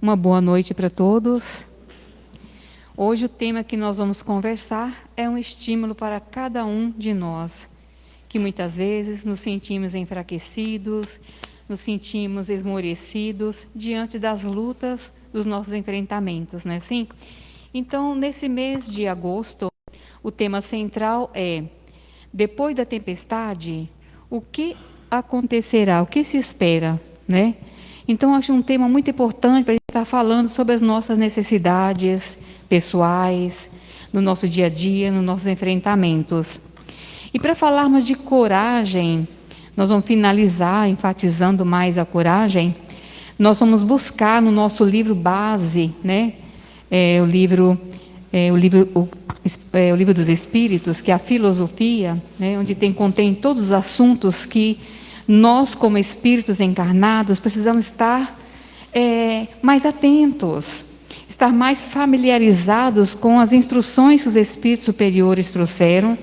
Uma boa noite para todos. Hoje o tema que nós vamos conversar é um estímulo para cada um de nós, que muitas vezes nos sentimos enfraquecidos, nos sentimos esmorecidos diante das lutas dos nossos enfrentamentos, não é assim? Então, nesse mês de agosto, o tema central é: depois da tempestade, o que acontecerá? O que se espera, né? Então, acho um tema muito importante para a gente estar falando sobre as nossas necessidades pessoais, no nosso dia a dia, nos nossos enfrentamentos. E para falarmos de coragem, nós vamos finalizar enfatizando mais a coragem. Nós vamos buscar no nosso livro base, né? O livro dos Espíritos, que é a filosofia, né? Onde contém todos os assuntos que nós, como espíritos encarnados, precisamos estar mais atentos, estar mais familiarizados com as instruções que os espíritos superiores trouxeram,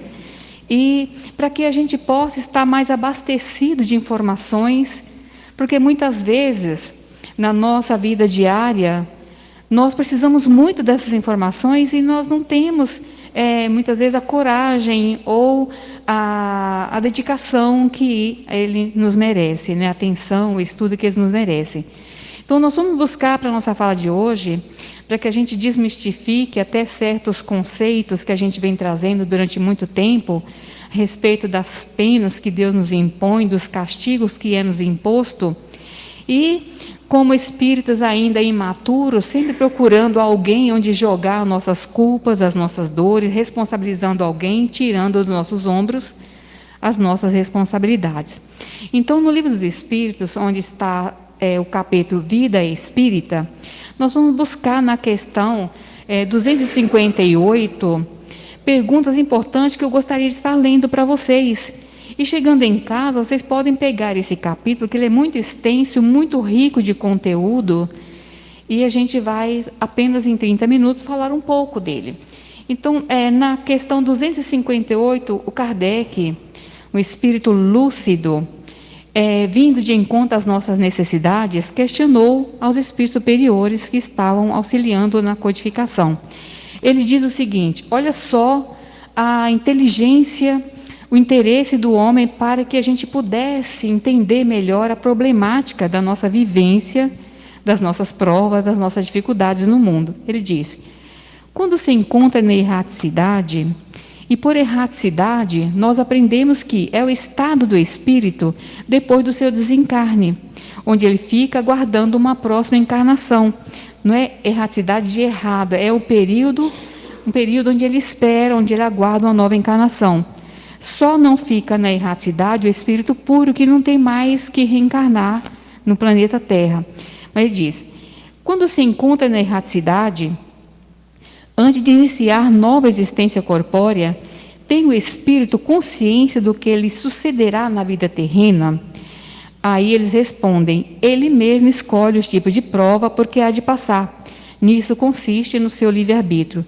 e para que a gente possa estar mais abastecido de informações, porque muitas vezes, na nossa vida diária, nós precisamos muito dessas informações e nós não temos, muitas vezes, a coragem ou a dedicação que ele nos merece, né? A atenção, o estudo que eles nos merecem. Então, nós vamos buscar para a nossa fala de hoje, para que a gente desmistifique até certos conceitos que a gente vem trazendo durante muito tempo, a respeito das penas que Deus nos impõe, dos castigos que é nos imposto, e como espíritos ainda imaturos, sempre procurando alguém onde jogar nossas culpas, as nossas dores, responsabilizando alguém, tirando dos nossos ombros as nossas responsabilidades. Então, no Livro dos Espíritos, onde está o capítulo Vida Espírita, nós vamos buscar na questão 258 perguntas importantes que eu gostaria de estar lendo para vocês. E chegando em casa, vocês podem pegar esse capítulo, que ele é muito extenso, muito rico de conteúdo, e a gente vai, apenas em 30 minutos, falar um pouco dele. Então, na questão 258, o Kardec, um espírito lúcido, vindo de encontro às nossas necessidades, questionou aos espíritos superiores que estavam auxiliando na codificação. Ele diz o seguinte: olha só a inteligência, o interesse do homem para que a gente pudesse entender melhor a problemática da nossa vivência, das nossas provas, das nossas dificuldades no mundo. Ele diz: quando se encontra na erraticidade, e por erraticidade nós aprendemos que é o estado do espírito depois do seu desencarne, onde ele fica aguardando uma próxima encarnação. Não é erraticidade de errado, é um período onde ele espera, onde ele aguarda uma nova encarnação. Só não fica na erraticidade o espírito puro, que não tem mais que reencarnar no planeta Terra. Mas ele diz: quando se encontra na erraticidade, antes de iniciar nova existência corpórea, tem o espírito consciência do que lhe sucederá na vida terrena? Aí eles respondem: ele mesmo escolhe os tipos de prova porque há de passar. Nisso consiste no seu livre-arbítrio.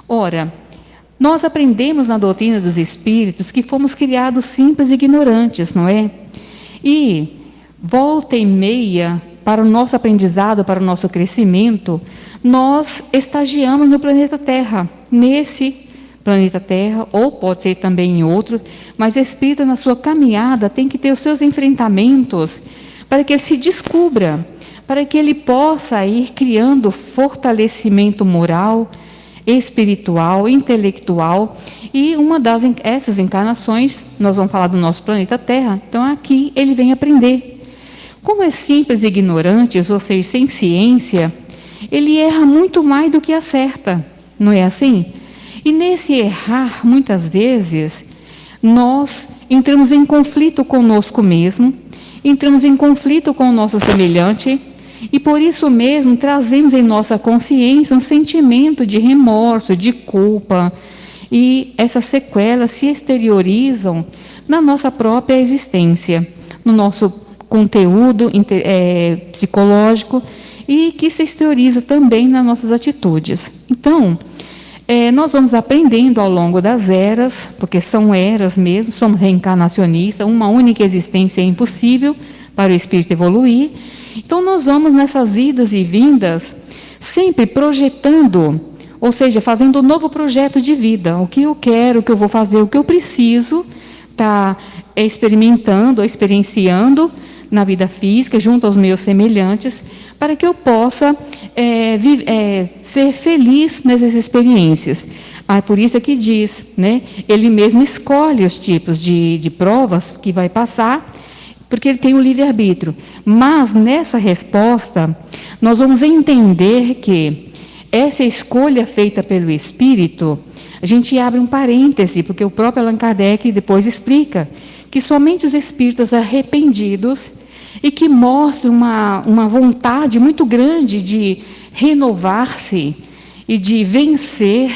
Ora, nós aprendemos na doutrina dos espíritos que fomos criados simples e ignorantes, não é? E volta e meia, para o nosso aprendizado, para o nosso crescimento, nós estagiamos no planeta Terra, nesse planeta Terra, ou pode ser também em outro, mas o espírito, na sua caminhada, tem que ter os seus enfrentamentos para que ele se descubra, para que ele possa ir criando fortalecimento moral, espiritual, intelectual. E essas encarnações, nós vamos falar do nosso planeta Terra, então aqui ele vem aprender. Como é simples e ignorante, ou seja, sem ciência, ele erra muito mais do que acerta, não é assim? E nesse errar, muitas vezes, nós entramos em conflito conosco mesmo, entramos em conflito com o nosso semelhante, e por isso mesmo trazemos em nossa consciência um sentimento de remorso, de culpa, e essas sequelas se exteriorizam na nossa própria existência, no nosso conteúdo psicológico, e que se exterioriza também nas nossas atitudes. Então, nós vamos aprendendo ao longo das eras, porque são eras mesmo, somos reencarnacionistas, uma única existência é impossível para o espírito evoluir, Então, nós vamos nessas idas e vindas, sempre projetando, ou seja, fazendo um novo projeto de vida. O que eu quero, o que eu vou fazer, o que eu preciso estar experimentando ou experienciando na vida física, junto aos meus semelhantes, para que eu possa ser feliz nessas experiências. Por isso é que diz, né? Ele mesmo escolhe os tipos de provas que vai passar, porque ele tem o livre-arbítrio. Mas, nessa resposta, nós vamos entender que essa escolha feita pelo Espírito, a gente abre um parêntese, porque o próprio Allan Kardec depois explica que somente os espíritos arrependidos e que mostram uma vontade muito grande de renovar-se e de vencer,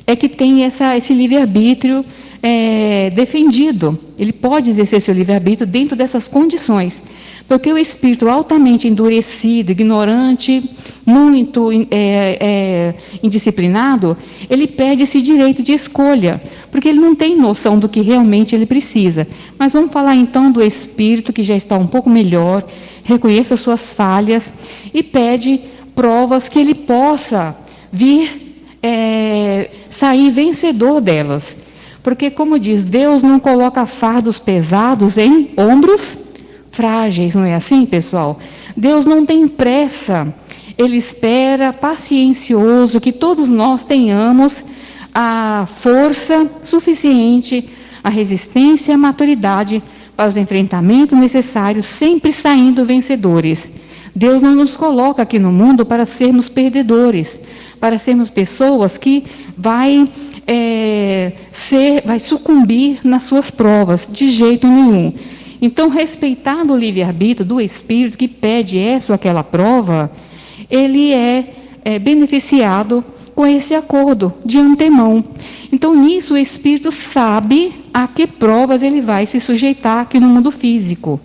é que tem esse livre-arbítrio defendido. Ele pode exercer seu livre-arbítrio dentro dessas condições. Porque o espírito altamente endurecido, ignorante, muito indisciplinado, ele perde esse direito de escolha, porque ele não tem noção do que realmente ele precisa. Mas vamos falar então do espírito que já está um pouco melhor, reconheça suas falhas e pede provas que ele possa vir sair vencedor delas. Porque, como diz, Deus não coloca fardos pesados em ombros frágeis, não é assim, pessoal? Deus não tem pressa, Ele espera, paciencioso, que todos nós tenhamos a força suficiente, a resistência e a maturidade para os enfrentamentos necessários, sempre saindo vencedores. Deus não nos coloca aqui no mundo para sermos perdedores, para sermos pessoas que vai sucumbir nas suas provas, de jeito nenhum. Então, respeitando o livre-arbítrio do espírito que pede essa ou aquela prova, ele é beneficiado com esse acordo de antemão. Então, nisso, o espírito sabe a que provas ele vai se sujeitar aqui no mundo físico.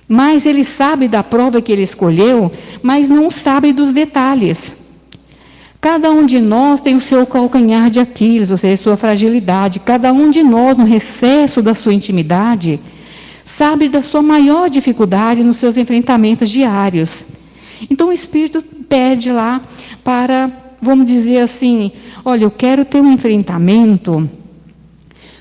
Mas ele sabe da prova que ele escolheu, mas não sabe dos detalhes. Cada um de nós tem o seu calcanhar de Aquiles, ou seja, a sua fragilidade. Cada um de nós, no recesso da sua intimidade, sabe da sua maior dificuldade nos seus enfrentamentos diários. Então, o Espírito pede lá para, vamos dizer assim, olha, eu quero ter um enfrentamento,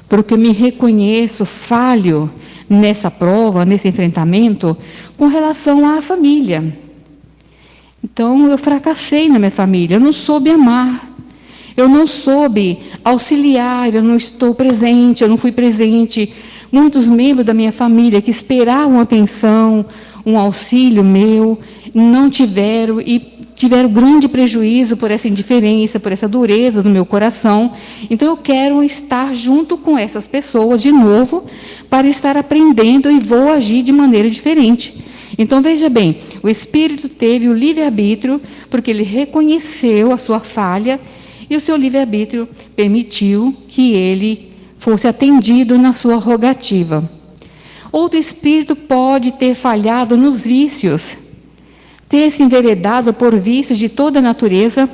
porque eu me reconheço falho nessa prova, nesse enfrentamento, com relação à família. Então, eu fracassei na minha família, eu não soube amar, eu não soube auxiliar, eu não estou presente, eu não fui presente. Muitos membros da minha família que esperavam a pensão, um auxílio meu, não tiveram e tiveram grande prejuízo por essa indiferença, por essa dureza do meu coração. Então, eu quero estar junto com essas pessoas de novo para estar aprendendo e vou agir de maneira diferente. Então, veja bem, o Espírito teve o livre-arbítrio porque ele reconheceu a sua falha e o seu livre-arbítrio permitiu que ele fosse atendido na sua rogativa. Outro espírito pode ter falhado nos vícios, ter se enveredado por vícios de toda a natureza,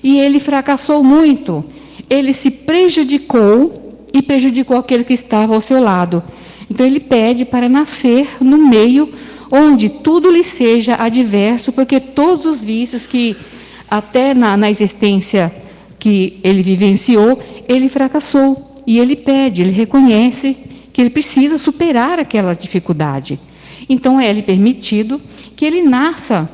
e ele fracassou muito. Ele se prejudicou e prejudicou aquele que estava ao seu lado. Então, ele pede para nascer no meio onde tudo lhe seja adverso, porque todos os vícios que, até na existência que ele vivenciou, ele fracassou. E ele pede, ele reconhece que ele precisa superar aquela dificuldade. Então, é-lhe permitido que ele nasça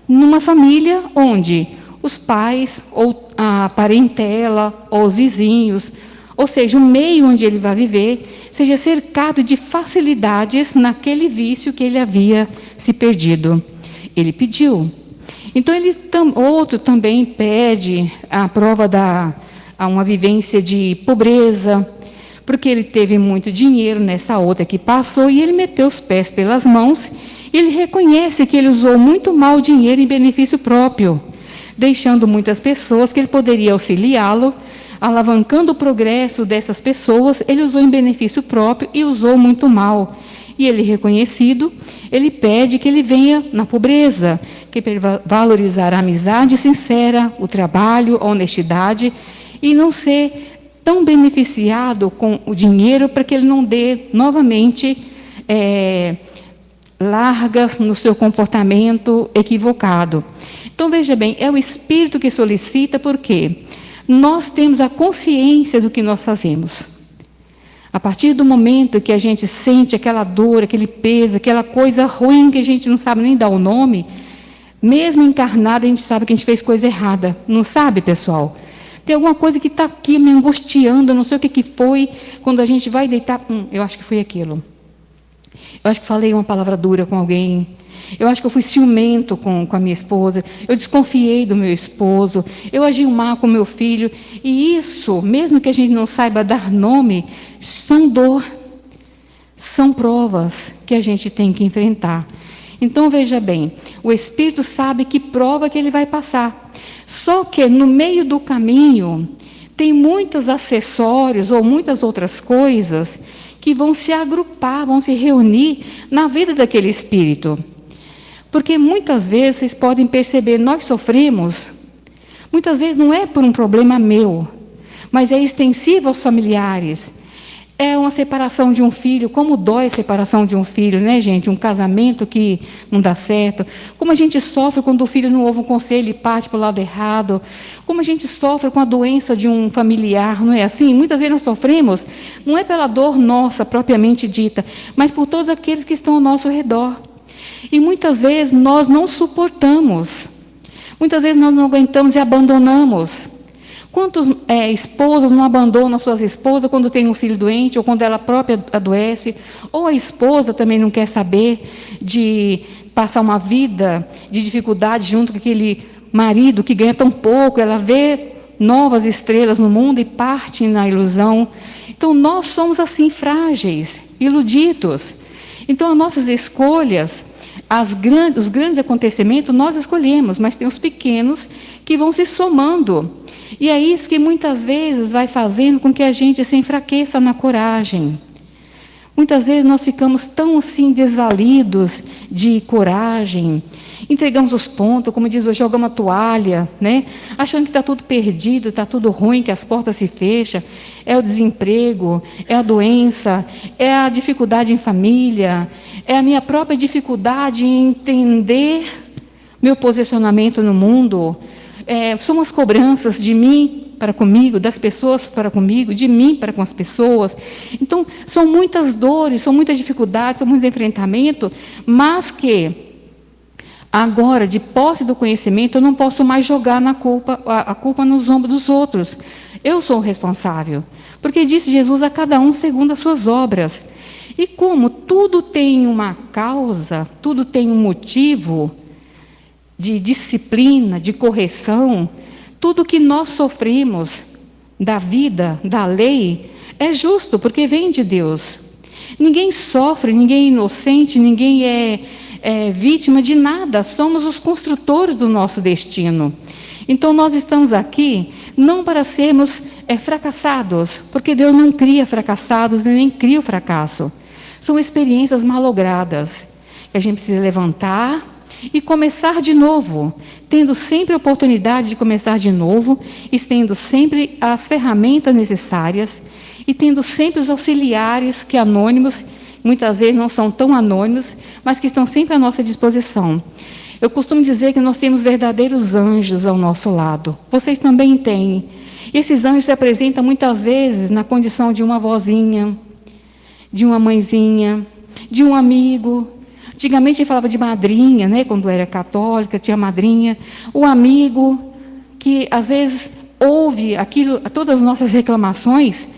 numa família onde os pais, ou a parentela, ou os vizinhos, ou seja, o meio onde ele vai viver, seja cercado de facilidades naquele vício que ele havia se perdido. Ele pediu. Então, outro também pede a prova a uma vivência de pobreza, porque ele teve muito dinheiro nessa outra que passou, e ele meteu os pés pelas mãos, e ele reconhece que ele usou muito mal o dinheiro em benefício próprio, deixando muitas pessoas que ele poderia auxiliá-lo, alavancando o progresso dessas pessoas, ele usou em benefício próprio e usou muito mal. E ele reconhecido, ele pede que ele venha na pobreza, que para ele valorizar a amizade sincera, o trabalho, a honestidade, e não ser tão beneficiado com o dinheiro para que ele não dê novamente largas no seu comportamento equivocado. Então, veja bem, é o Espírito que solicita, porque nós temos a consciência do que nós fazemos. A partir do momento que a gente sente aquela dor, aquele peso, aquela coisa ruim que a gente não sabe nem dar o nome, mesmo encarnado, a gente sabe que a gente fez coisa errada. Não sabe, pessoal? Tem alguma coisa que está aqui me angustiando, não sei o que foi, quando a gente vai deitar, eu acho que foi aquilo. Eu acho que falei uma palavra dura com alguém. Eu acho que eu fui ciumento com a minha esposa. Eu desconfiei do meu esposo. Eu agi mal com meu filho. E isso, mesmo que a gente não saiba dar nome, são dor. São provas que a gente tem que enfrentar. Então, veja bem, o Espírito sabe que prova que ele vai passar. Só que no meio do caminho, tem muitos acessórios ou muitas outras coisas que vão se agrupar, vão se reunir na vida daquele espírito. Porque muitas vezes, vocês podem perceber, nós sofremos, muitas vezes não é por um problema meu, mas é extensivo aos familiares. É uma separação de um filho, como dói a separação de um filho, né, gente? Um casamento que não dá certo. Como a gente sofre quando o filho não ouve um conselho e parte para o lado errado. Como a gente sofre com a doença de um familiar, não é assim? Muitas vezes nós sofremos, não é pela dor nossa, propriamente dita, mas por todos aqueles que estão ao nosso redor. E muitas vezes nós não suportamos. Muitas vezes nós não aguentamos e abandonamos. Quantos esposos não abandonam suas esposas quando tem um filho doente, ou quando ela própria adoece, ou a esposa também não quer saber de passar uma vida de dificuldade junto com aquele marido que ganha tão pouco, ela vê novas estrelas no mundo e parte na ilusão. Então, nós somos assim frágeis, iludidos. Então, as nossas escolhas, os grandes acontecimentos, nós escolhemos, mas tem os pequenos que vão se somando. E é isso que muitas vezes vai fazendo com que a gente se enfraqueça na coragem. Muitas vezes nós ficamos tão assim desvalidos de coragem, entregamos os pontos, como diz hoje, jogamos a toalha, né? Achando que está tudo perdido, está tudo ruim, que as portas se fecham. É o desemprego, é a doença, é a dificuldade em família, é a minha própria dificuldade em entender meu posicionamento no mundo. São as cobranças de mim para comigo, das pessoas para comigo, de mim para com as pessoas. Então, são muitas dores, são muitas dificuldades, são muitos enfrentamentos, mas que agora, de posse do conhecimento, eu não posso mais jogar a culpa nos ombros dos outros. Eu sou o responsável, porque disse Jesus a cada um segundo as suas obras. E como tudo tem uma causa, tudo tem um motivo de disciplina, de correção, tudo que nós sofremos da vida, da lei, é justo, porque vem de Deus. Ninguém sofre, ninguém é inocente, ninguém é vítima de nada, somos os construtores do nosso destino. Então, nós estamos aqui não para sermos fracassados, porque Deus não cria fracassados, nem cria o fracasso. São experiências malogradas, que a gente precisa levantar e começar de novo, tendo sempre a oportunidade de começar de novo, e tendo sempre as ferramentas necessárias, e tendo sempre os auxiliares que anônimos, muitas vezes não são tão anônimos, mas que estão sempre à nossa disposição. Eu costumo dizer que nós temos verdadeiros anjos ao nosso lado. Vocês também têm. E esses anjos se apresentam muitas vezes na condição de uma avózinha, de uma mãezinha, de um amigo. Antigamente a gente falava de madrinha, né? Quando era católica, tinha madrinha. O amigo que às vezes ouve aquilo, todas as nossas reclamações,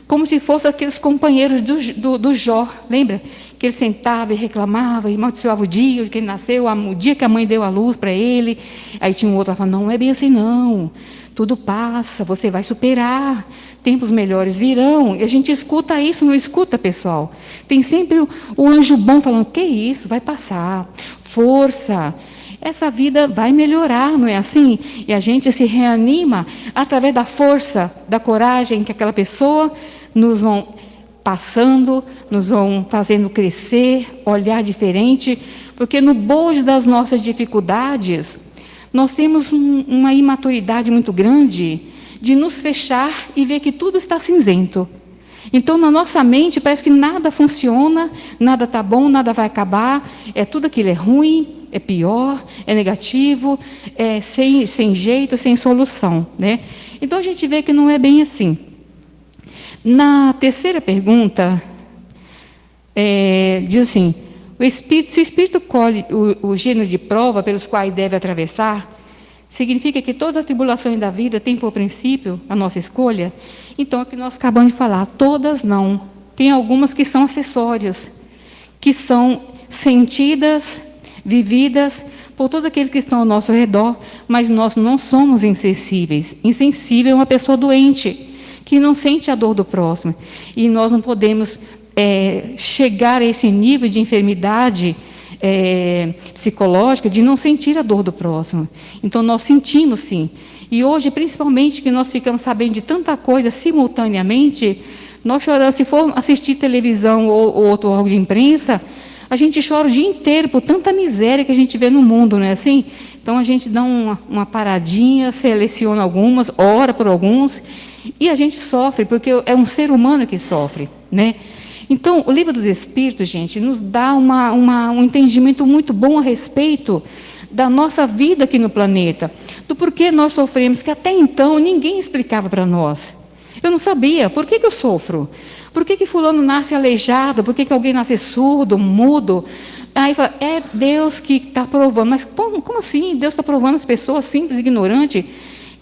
como se fossem aqueles companheiros do Jó, lembra? Que ele sentava e reclamava, e amaldiçoava o dia que ele nasceu, o dia que a mãe deu a luz para ele. Aí tinha um outro que falava, não é bem assim não, tudo passa, você vai superar, tempos melhores virão. E a gente escuta isso, não escuta, pessoal? Tem sempre o anjo bom falando, que isso, vai passar, força, essa vida vai melhorar, não é assim? E a gente se reanima através da força, da coragem que aquela pessoa nos vão passando, nos vão fazendo crescer, olhar diferente, porque no bojo das nossas dificuldades, nós temos uma imaturidade muito grande de nos fechar e ver que tudo está cinzento. Então, na nossa mente, parece que nada funciona, nada está bom, nada vai acabar, tudo aquilo é ruim, é pior, é negativo, é sem jeito, sem solução, né? Então, a gente vê que não é bem assim. Na terceira pergunta, diz assim, se o Espírito colhe o gênero de prova pelos quais deve atravessar, significa que todas as tribulações da vida têm por princípio a nossa escolha? Então, é o que nós acabamos de falar, todas não. Tem algumas que são acessórios, que são sentidas, vividas por todos aqueles que estão ao nosso redor, mas nós não somos insensíveis. Insensível é uma pessoa doente, que não sente a dor do próximo. E nós não podemos chegar a esse nível de enfermidade psicológica, de não sentir a dor do próximo. Então, nós sentimos, sim. E hoje, principalmente, que nós ficamos sabendo de tanta coisa simultaneamente, nós choramos. Se for assistir televisão ou outro órgão de imprensa, a gente chora o dia inteiro por tanta miséria que a gente vê no mundo, não é assim? Então, a gente dá uma paradinha, seleciona algumas, ora por alguns, e a gente sofre, porque é um ser humano que sofre, né? Então, o Livro dos Espíritos, gente, nos dá um entendimento muito bom a respeito da nossa vida aqui no planeta, do porquê nós sofremos, que até então ninguém explicava para nós. Eu não sabia, por que eu sofro? Por que fulano nasce aleijado? Por que alguém nasce surdo, mudo? Aí fala, é Deus que está provando. Mas como assim? Deus está provando as pessoas simples, ignorantes,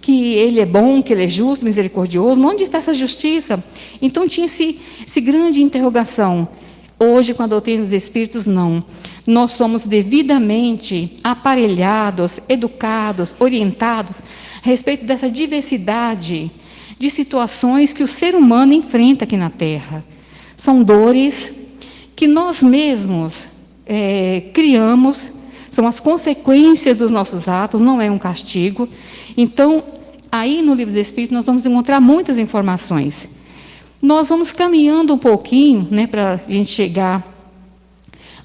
que Ele é bom, que Ele é justo, misericordioso. Onde está essa justiça? Então tinha esse grande interrogação. Hoje, com a doutrina dos Espíritos, não. Nós somos devidamente aparelhados, educados, orientados a respeito dessa diversidade de situações que o ser humano enfrenta aqui na Terra. São dores que nós mesmos criamos, são as consequências dos nossos atos, não é um castigo. Então, aí no Livro dos Espíritos, nós vamos encontrar muitas informações. Nós vamos caminhando um pouquinho, né, para a gente chegar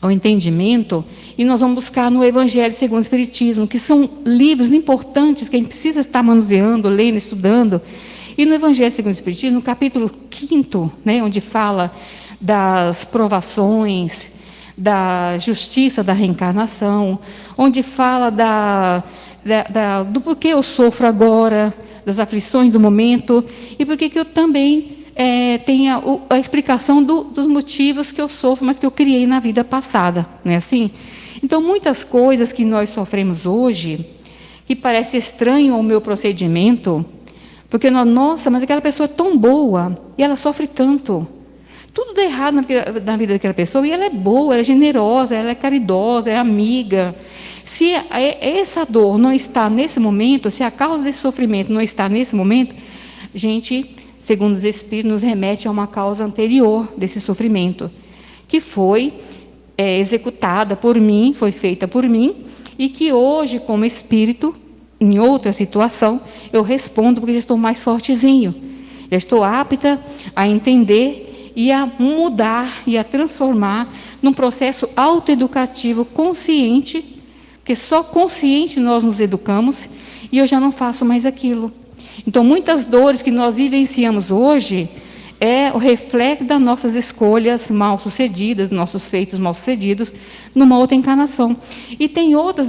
ao entendimento, e nós vamos buscar no Evangelho segundo o Espiritismo, que são livros importantes que a gente precisa estar manuseando, lendo, estudando. E no Evangelho segundo o Espiritismo, no capítulo 5º, né, onde fala das provações, da justiça da reencarnação, onde fala do porquê eu sofro agora, das aflições do momento, e porquê que eu também tenho a explicação dos motivos que eu sofro, mas que eu criei na vida passada, não é assim? Então, muitas coisas que nós sofremos hoje, que parece estranho ao meu procedimento, porque, nossa, mas aquela pessoa é tão boa, e ela sofre tanto. Tudo dá errado na vida daquela pessoa, e ela é boa, ela é generosa, ela é caridosa, é amiga. Se essa dor não está nesse momento, se a causa desse sofrimento não está nesse momento, gente, segundo os Espíritos, nos remete a uma causa anterior desse sofrimento, que foi executada por mim, foi feita por mim, e que hoje, como espírito, em outra situação, eu respondo porque já estou mais fortezinho, já estou apta a entender e a mudar e a transformar num processo autoeducativo consciente, porque só consciente nós nos educamos, e eu já não faço mais aquilo. Então, muitas dores que nós vivenciamos hoje é o reflexo das nossas escolhas mal-sucedidas, nossos feitos mal-sucedidos, numa outra encarnação. E tem outras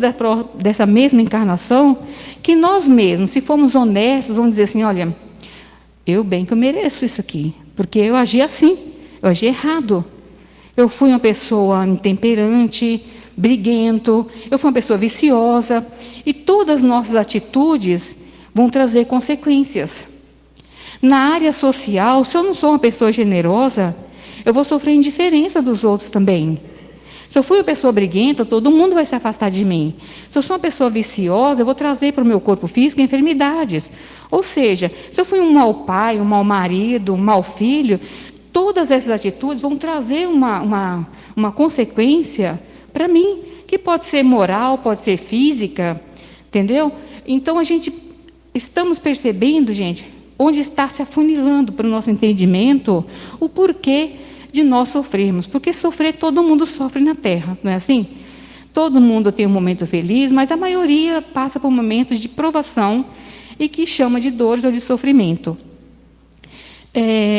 dessa mesma encarnação que nós mesmos, se formos honestos, vamos dizer assim, olha, eu bem que eu mereço isso aqui, porque eu agi assim, eu agi errado. Eu fui uma pessoa intemperante, briguento, eu fui uma pessoa viciosa, e todas as nossas atitudes vão trazer consequências. Na área social, se eu não sou uma pessoa generosa, eu vou sofrer indiferença dos outros também. Se eu fui uma pessoa briguenta, todo mundo vai se afastar de mim. Se eu sou uma pessoa viciosa, eu vou trazer para o meu corpo físico enfermidades. Ou seja, se eu fui um mau pai, um mau marido, um mau filho, todas essas atitudes vão trazer uma consequência para mim, que pode ser moral, pode ser física, entendeu? Então, estamos percebendo, gente, onde está se afunilando para o nosso entendimento o porquê de nós sofrermos. Porque sofrer, todo mundo sofre na Terra, não é assim? Todo mundo tem um momento feliz, mas a maioria passa por momentos de provação e que chama de dores ou de sofrimento.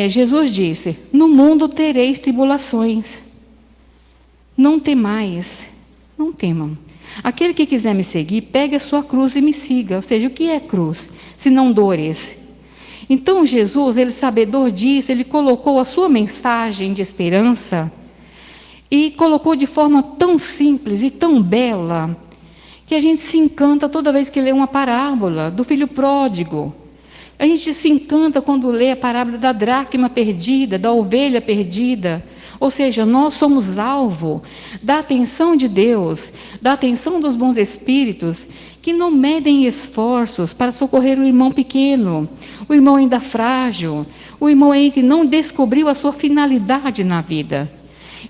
Jesus disse: no mundo tereis tribulações. Não temais, não temam. Aquele que quiser me seguir, pegue a sua cruz e me siga. Ou seja, o que é cruz? Se não dores. Então Jesus, ele sabedor disso, ele colocou a sua mensagem de esperança e colocou de forma tão simples e tão bela, que a gente se encanta toda vez que lê uma parábola do filho pródigo. A gente se encanta quando lê a parábola da dracma perdida, da ovelha perdida. Ou seja, nós somos alvo da atenção de Deus, da atenção dos bons espíritos, que não medem esforços para socorrer o irmão pequeno, o irmão ainda frágil, o irmão aí que não descobriu a sua finalidade na vida.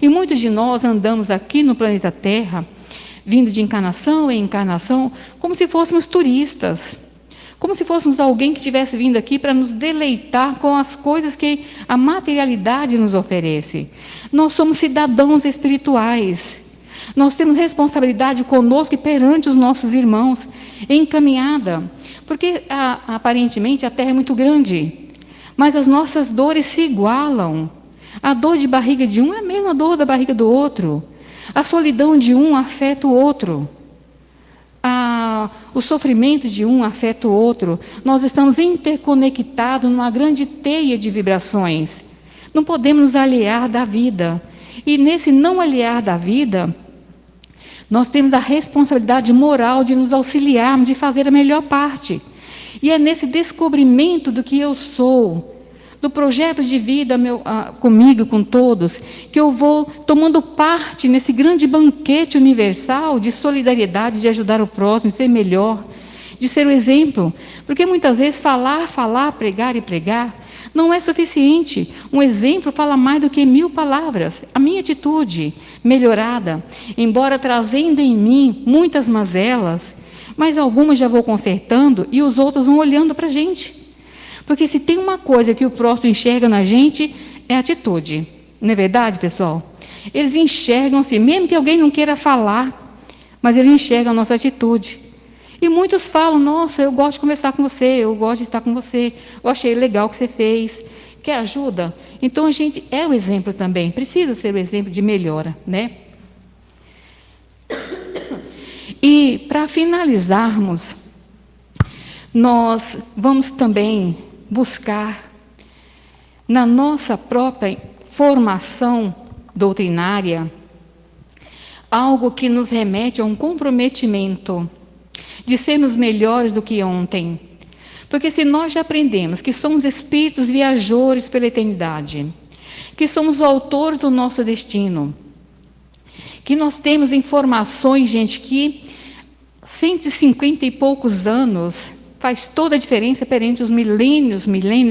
E muitos de nós andamos aqui no planeta Terra, vindo de encarnação em encarnação, como se fôssemos turistas. Como se fôssemos alguém que tivesse vindo aqui para nos deleitar com as coisas que a materialidade nos oferece. Nós somos cidadãos espirituais. Nós temos responsabilidade conosco e perante os nossos irmãos, encaminhada. Porque, aparentemente, a Terra é muito grande, mas as nossas dores se igualam. A dor de barriga de um é a mesma dor da barriga do outro. A solidão de um afeta o outro. O sofrimento de um afeta o outro. Nós estamos interconectados numa grande teia de vibrações. Não podemos nos aliar da vida. E nesse não aliar da vida, nós temos a responsabilidade moral de nos auxiliarmos e fazer a melhor parte. E é nesse descobrimento do que eu sou, do projeto de vida comigo, com todos, que eu vou tomando parte nesse grande banquete universal de solidariedade, de ajudar o próximo, de ser melhor, de ser o exemplo. Porque muitas vezes falar, pregar e pregar não é suficiente. Um exemplo fala mais do que 1000 palavras. A minha atitude melhorada, embora trazendo em mim muitas mazelas, mas algumas já vou consertando e os outros vão olhando para a gente. Porque se tem uma coisa que o próximo enxerga na gente, é atitude. Não é verdade, pessoal? Eles enxergam assim, mesmo que alguém não queira falar, mas ele enxerga a nossa atitude. E muitos falam: nossa, eu gosto de conversar com você, eu gosto de estar com você, eu achei legal o que você fez. Quer ajuda? Então a gente é o exemplo também, precisa ser o exemplo de melhora, né? E para finalizarmos, nós vamos também buscar, na nossa própria formação doutrinária, algo que nos remete a um comprometimento de sermos melhores do que ontem. Porque se nós já aprendemos que somos espíritos viajores pela eternidade, que somos o autor do nosso destino, que nós temos informações, gente, que 150 e poucos anos faz toda a diferença perante os milênios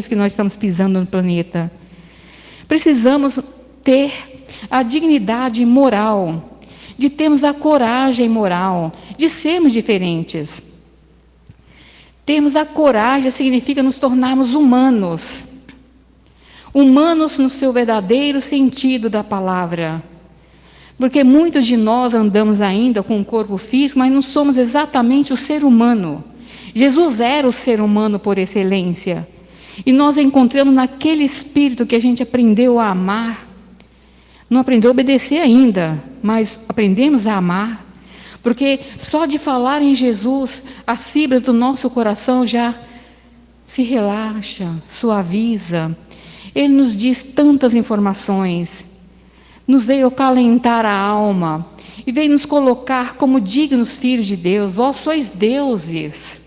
que nós estamos pisando no planeta. Precisamos ter a dignidade moral, de termos a coragem moral, de sermos diferentes. Termos a coragem significa nos tornarmos humanos. Humanos no seu verdadeiro sentido da palavra. Porque muitos de nós andamos ainda com o corpo físico, mas não somos exatamente o ser humano. Jesus era o ser humano por excelência. E nós encontramos naquele espírito que a gente aprendeu a amar. Não aprendeu a obedecer ainda, mas aprendemos a amar. Porque só de falar em Jesus, as fibras do nosso coração já se relaxa, suaviza. Ele nos diz tantas informações. Nos veio acalentar a alma e veio nos colocar como dignos filhos de Deus. Vós sois deuses.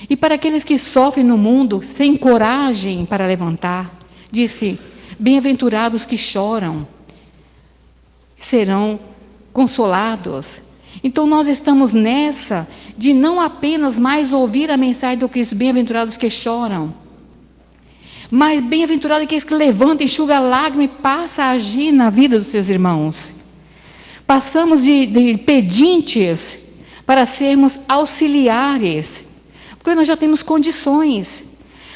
E para aqueles que sofrem no mundo, sem coragem para levantar, disse: bem-aventurados que choram, serão consolados. Então nós estamos nessa de não apenas mais ouvir a mensagem do Cristo, bem-aventurados que choram, mas bem-aventurados aqueles que levantam, enxuga a lágrima e passa a agir na vida dos seus irmãos. Passamos de pedintes para sermos auxiliares, porque nós já temos condições.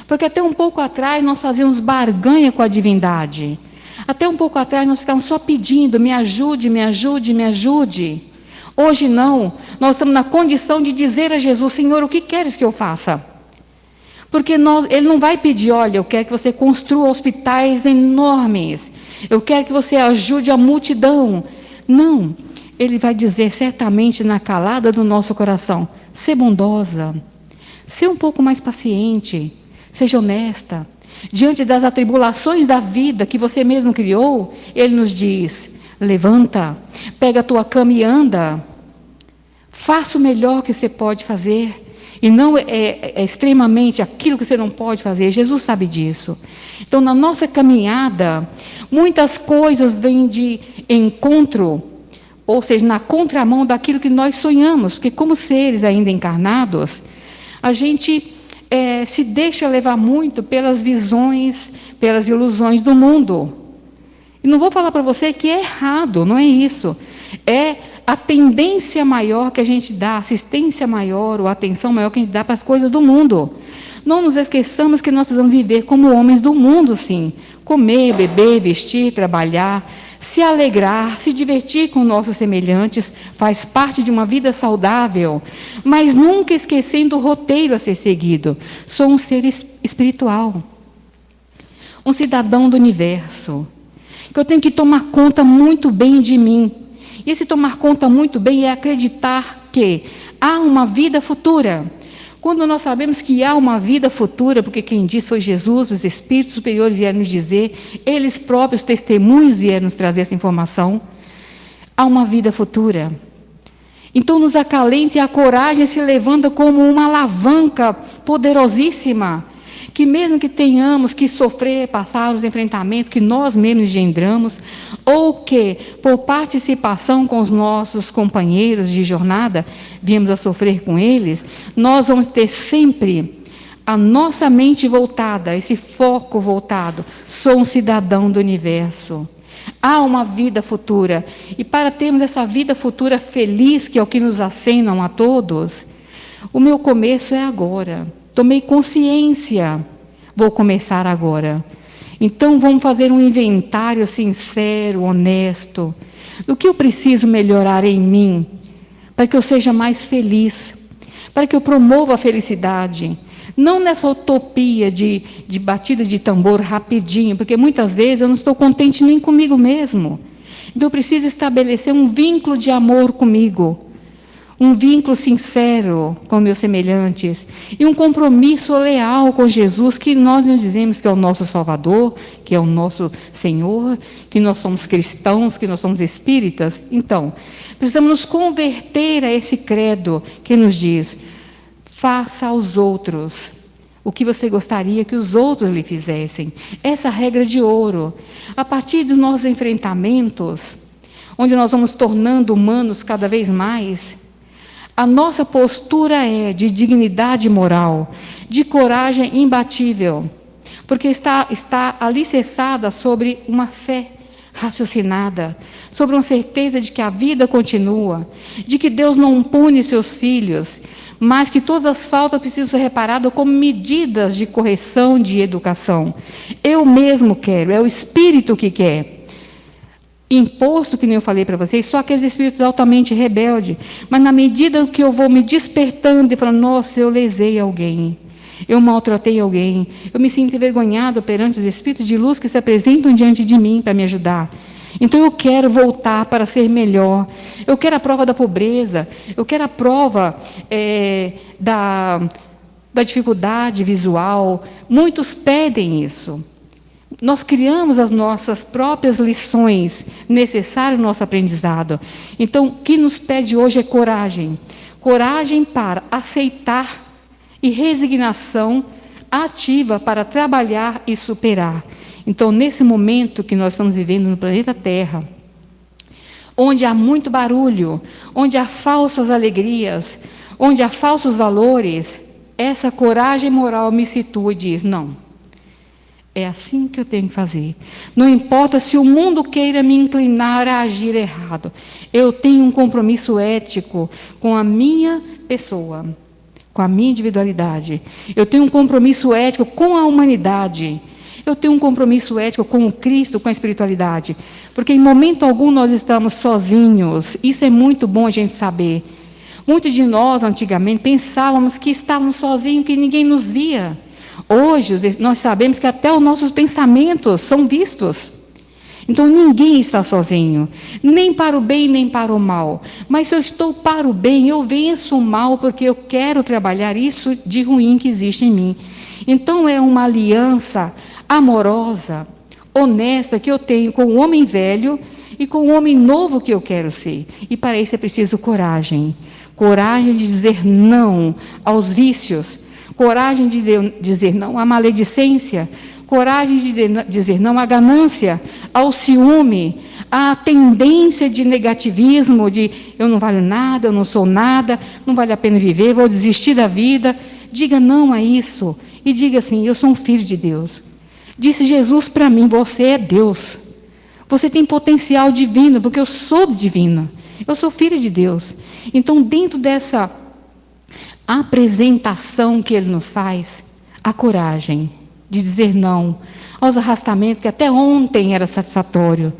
Porque até um pouco atrás nós fazíamos barganha com a divindade. Até um pouco atrás nós ficávamos só pedindo: me ajude, me ajude, me ajude. Hoje não, nós estamos na condição de dizer a Jesus: Senhor, o que queres que eu faça? Porque Ele não vai pedir, olha, eu quero que você construa hospitais enormes, eu quero que você ajude a multidão. Não, Ele vai dizer certamente na calada do nosso coração, ser bondosa, ser um pouco mais paciente, seja honesta. Diante das atribulações da vida que você mesmo criou, Ele nos diz, levanta, pega a tua cama e anda. Faça o melhor que você pode fazer. E não é extremamente aquilo que você não pode fazer. Jesus sabe disso. Então, na nossa caminhada, muitas coisas vêm de encontro, ou seja, na contramão daquilo que nós sonhamos. Porque como seres ainda encarnados, a gente se deixa levar muito pelas visões, pelas ilusões do mundo. E não vou falar para você que é errado, não é isso. É a tendência maior que a gente dá, assistência maior ou atenção maior que a gente dá para as coisas do mundo. Não nos esqueçamos que nós precisamos viver como homens do mundo, sim. Comer, beber, vestir, trabalhar, se alegrar, se divertir com nossos semelhantes, faz parte de uma vida saudável, mas nunca esquecendo o roteiro a ser seguido. Sou um ser espiritual, um cidadão do universo, que eu tenho que tomar conta muito bem de mim. E esse tomar conta muito bem é acreditar que há uma vida futura. Quando nós sabemos que há uma vida futura, porque quem disse foi Jesus, os Espíritos superiores vieram nos dizer, eles próprios testemunhos vieram nos trazer essa informação, há uma vida futura. Então nos acalenta e a coragem se levanta como uma alavanca poderosíssima, que mesmo que tenhamos que sofrer, passar os enfrentamentos que nós mesmos engendramos, ou que, por participação com os nossos companheiros de jornada, viemos a sofrer com eles, nós vamos ter sempre a nossa mente voltada, esse foco voltado. Sou um cidadão do universo. Há uma vida futura. E para termos essa vida futura feliz, que é o que nos acenam a todos, o meu começo é agora. Tomei consciência, vou começar agora. Então, vamos fazer um inventário sincero, honesto, do que eu preciso melhorar em mim, para que eu seja mais feliz, para que eu promova a felicidade. Não nessa utopia de batida de tambor rapidinho, porque muitas vezes eu não estou contente nem comigo mesmo. Então, eu preciso estabelecer um vínculo de amor comigo, um vínculo sincero com meus semelhantes e um compromisso leal com Jesus, que nós nos dizemos que é o nosso Salvador, que é o nosso Senhor, que nós somos cristãos, que nós somos espíritas. Então, precisamos nos converter a esse credo que nos diz: faça aos outros o que você gostaria que os outros lhe fizessem. Essa regra de ouro. A partir dos nossos enfrentamentos, onde nós vamos tornando humanos cada vez mais, a nossa postura é de dignidade moral, de coragem imbatível, porque está alicerçada sobre uma fé raciocinada, sobre uma certeza de que a vida continua, de que Deus não pune seus filhos, mas que todas as faltas precisam ser reparadas como medidas de correção, de educação. Eu mesmo quero, é o Espírito que quer. Imposto, que nem eu falei para vocês, só aqueles espíritos altamente rebeldes. Mas na medida que eu vou me despertando e falando, nossa, eu lesei alguém, eu maltratei alguém, eu me sinto envergonhado perante os espíritos de luz que se apresentam diante de mim para me ajudar. Então eu quero voltar para ser melhor. Eu quero a prova da pobreza, eu quero a prova da dificuldade visual. Muitos pedem isso. Nós criamos as nossas próprias lições necessárias no nosso aprendizado. Então, o que nos pede hoje é coragem. Coragem para aceitar e resignação ativa para trabalhar e superar. Então, nesse momento que nós estamos vivendo no planeta Terra, onde há muito barulho, onde há falsas alegrias, onde há falsos valores, essa coragem moral me situa e diz, não. É assim que eu tenho que fazer. Não importa se o mundo queira me inclinar a agir errado. Eu tenho um compromisso ético com a minha pessoa, com a minha individualidade. Eu tenho um compromisso ético com a humanidade. Eu tenho um compromisso ético com o Cristo, com a espiritualidade. Porque em momento algum nós estamos sozinhos. Isso é muito bom a gente saber. Muitos de nós, antigamente, pensávamos que estávamos sozinhos, que ninguém nos via. Hoje, nós sabemos que até os nossos pensamentos são vistos. Então, ninguém está sozinho, nem para o bem, nem para o mal. Mas se eu estou para o bem, eu venço o mal, porque eu quero trabalhar isso de ruim que existe em mim. Então, é uma aliança amorosa, honesta, que eu tenho com o homem velho e com o homem novo que eu quero ser. E para isso é preciso coragem. Coragem de dizer não aos vícios. Coragem de dizer não à maledicência. Coragem de dizer não à ganância, ao ciúme, à tendência de negativismo, de eu não valho nada, eu não sou nada, não vale a pena viver, vou desistir da vida. Diga não a isso e diga assim: eu sou um filho de Deus. Disse Jesus para mim: você é Deus. Você tem potencial divino, porque eu sou divino. Eu sou filho de Deus. Então, dentro dessa apresentação que Ele nos faz, a coragem de dizer não aos arrastamentos que até ontem era satisfatório,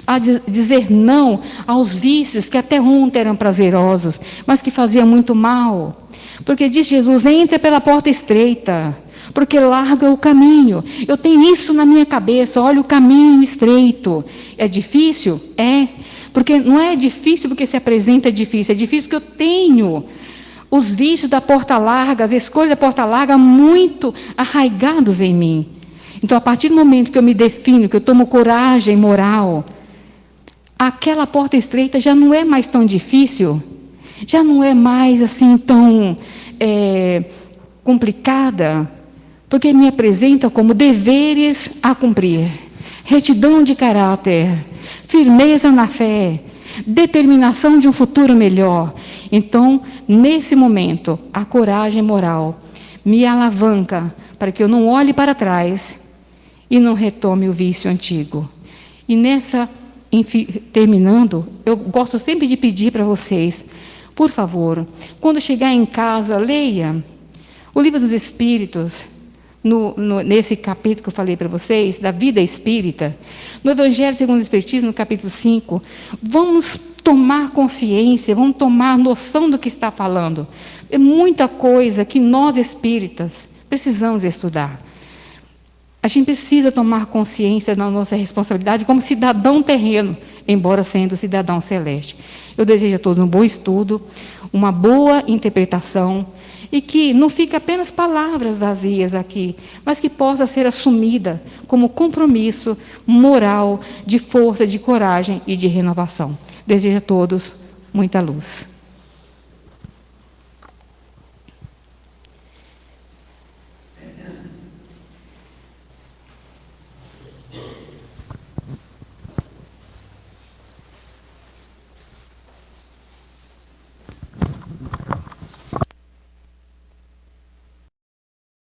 a dizer não aos vícios que até ontem eram prazerosos, mas que faziam muito mal. Porque diz Jesus: entra pela porta estreita, porque largo é o caminho. Eu tenho isso na minha cabeça: olha o caminho estreito. É difícil? É. Porque não é difícil porque se apresenta difícil, é difícil porque eu tenho os vícios da porta larga, as escolhas da porta larga muito arraigados em mim. Então, a partir do momento que eu me defino, que eu tomo coragem moral, aquela porta estreita já não é mais tão difícil, já não é mais assim tão complicada, porque me apresenta como deveres a cumprir, retidão de caráter, firmeza na fé, determinação de um futuro melhor. Então, nesse momento, a coragem moral me alavanca para que eu não olhe para trás e não retome o vício antigo. E terminando, eu gosto sempre de pedir para vocês, por favor, quando chegar em casa, leia o Livro dos Espíritos, nesse capítulo que eu falei para vocês, da vida espírita, no Evangelho segundo o Espiritismo, no capítulo 5, vamos tomar consciência, vamos tomar noção do que está falando. É muita coisa que nós espíritas precisamos estudar. A gente precisa tomar consciência da nossa responsabilidade como cidadão terreno, embora sendo cidadão celeste. Eu desejo a todos um bom estudo, uma boa interpretação, e que não fique apenas palavras vazias aqui, mas que possa ser assumida como compromisso moral, de força, de coragem e de renovação. Desejo a todos muita luz.